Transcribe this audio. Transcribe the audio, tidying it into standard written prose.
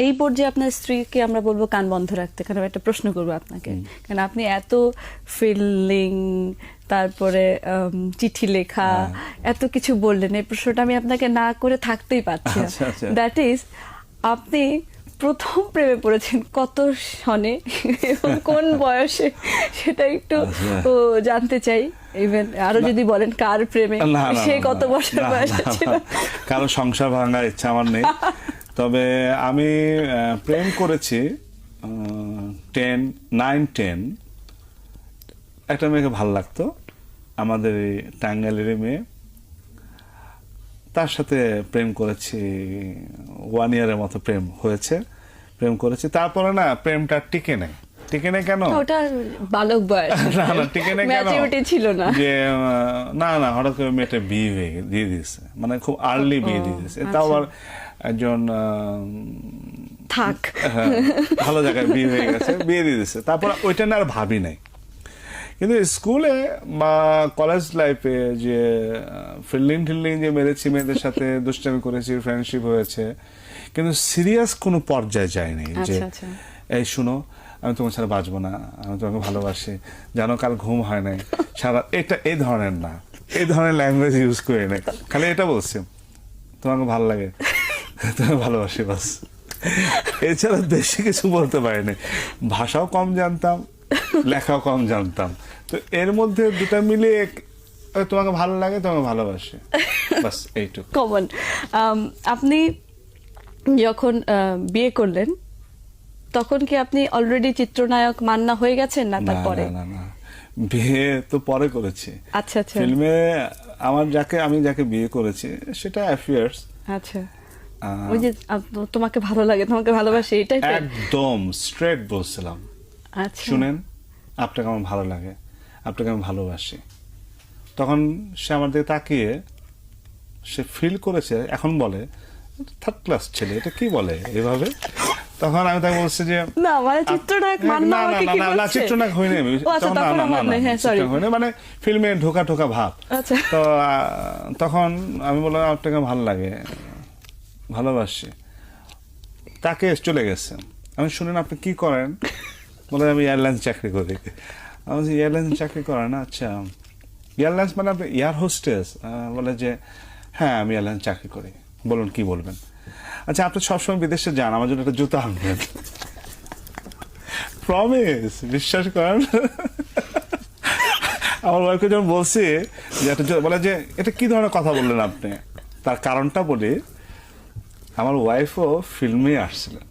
এই পর্যায়ে আপনার স্ত্রীকে আমরা বলবো কান বন্ধ রাখতে, কারণ একটা প্রশ্ন করবো আপনাকে, কারণ আপনি এত ফিলিং, তারপরে চিঠি লেখা, এত কিছু বললেন, এই প্রশ্নটা আমি আপনাকে না করে থাকতেই পারছি না। দ্যাট ইজ, আপনি প্রথম প্রেমে পড়েছেন কত সনে এবং কোন বয়সে, সেটা একটু জানতে চাই। ইভেন আরো যদি বলেন কার প্রেমে, সে কত বছর বয়সে ছিল? কারো সংসার ভাঙার ইচ্ছা আমার নেই, তবে আমি প্রেম করেছি 9-10। একটা মেয়েকে ভালো লাগতো, আমাদের এই টাঙ্গাইলের মেয়ে। তার সাথে প্রেম করেছি, 1 ইয়ারের মতো প্রেম করেছি। তারপরে না প্রেমটা টিকে নেই। কেন? ওটা বালক বয়স, না টিকে নেই কেন? ম্যাচুরিটি ছিল না যে না হঠাৎ করে মেয়েটা বিয়ে দিয়ে দিয়েছে, মানে খুব আর্লি বিয়ে দিয়ে দিয়েছে। তাও আবার একজন থাক ভালো জায়গায় বিয়ে হয়ে গেছে, বিয়ে দিয়ে দিয়েছে। তারপর ওইটা না আর ভাবি নাই। কিন্তু স্কুলে বা কলেজ লাইফে যে ফিল্ডিং যে মেরেছি, মেয়েদের সাথে দুষ্টামি করেছি, ফ্রেন্ডশিপ হয়েছে, কিন্তু সিরিয়াস কোনো পর্যায়ে যায়নি। যে এই শুনো, আমি তোমার ছাড়া বাঁচবো না, আমি তোমাকে ভালোবাসি, জানো কাল ঘুম হয় নাই সারা, এটা এই ধরনের না, এই ধরনের ল্যাঙ্গুয়েজ ইউজ করে নাই। খালি এটা বলছি, তোমাকে ভালো লাগে, তোমাকে ভালোবাসি, বাস। এছাড়া বেশি কিছু বলতে পারিনি। ভাষাও কম জানতাম, লেখাও কম জানতাম। তো এর মধ্যে দুটা মিলিয়ে তোমাকে ভালো লাগে, তোমাকে ভালোবাসে, বাস এইটুকু। কমন। আপনি যখন বিয়ে করলেন, তখন কি আপনি অলরেডি চিত্রনায়ক মান্না হয়ে গেছেন না তারপরে? না, বিয়ে তো পরে করেছি। আচ্ছা। ফিল্মে আমি যাকে বিয়ে করেছি সেটা অ্যাফেয়ার্স। আচ্ছা, ওই যে তোমাকে ভালো লাগে, তোমাকে ভালোবাসি, এটাই একদম স্ট্রেট বলছিলাম। আচ্ছা, শুনেন, আপনাকে আমার ভালো লাগে, আপনাকে আমি ভালোবাসি। তখন সে আমার দিকে তাকিয়ে সে ফিল করেছে, এখন বলে 3rd ক্লাস ছেলে, এটা কি বলে এভাবে। তখন আমি তাকে বলছি যে না, মানে চিত্রনায়ক মান্না আমাকে কি বলছে? না, চিত্রনায়ক হইনি আমি। না, মানে ফিল্মে ঢোকা ভাব। তো তখন আমি বললাম আপনাকে ভালো লাগে, ভালোবাসি। তাকে চলে গেছে। আমি শুনেন আপনি কি করেন? বলে আমি এয়ারলাইন্স চাকরি করি। আমি বলছি এয়ারলাইন্স চাকরি করেন? আচ্ছা, এয়ারলাইন্স মানে আপনি এয়ার হোস্টেস? বলে যে হ্যাঁ, আমি এয়ারলাইন্স চাকরি করি। বলুন কি বলবেন? আচ্ছা, আপনি সবসময় বিদেশে যান, আমার জন্য একটা জুতা আনবেন। প্রমিস, বিশ্বাস করেন। আমার ওয়াইফকে যখন বলছি যে বলে যে এটা কি ধরনের কথা বললেন আপনি, তার কারণটা বলি। আমার ওয়াইফও ফিল্মে আসছিলেন।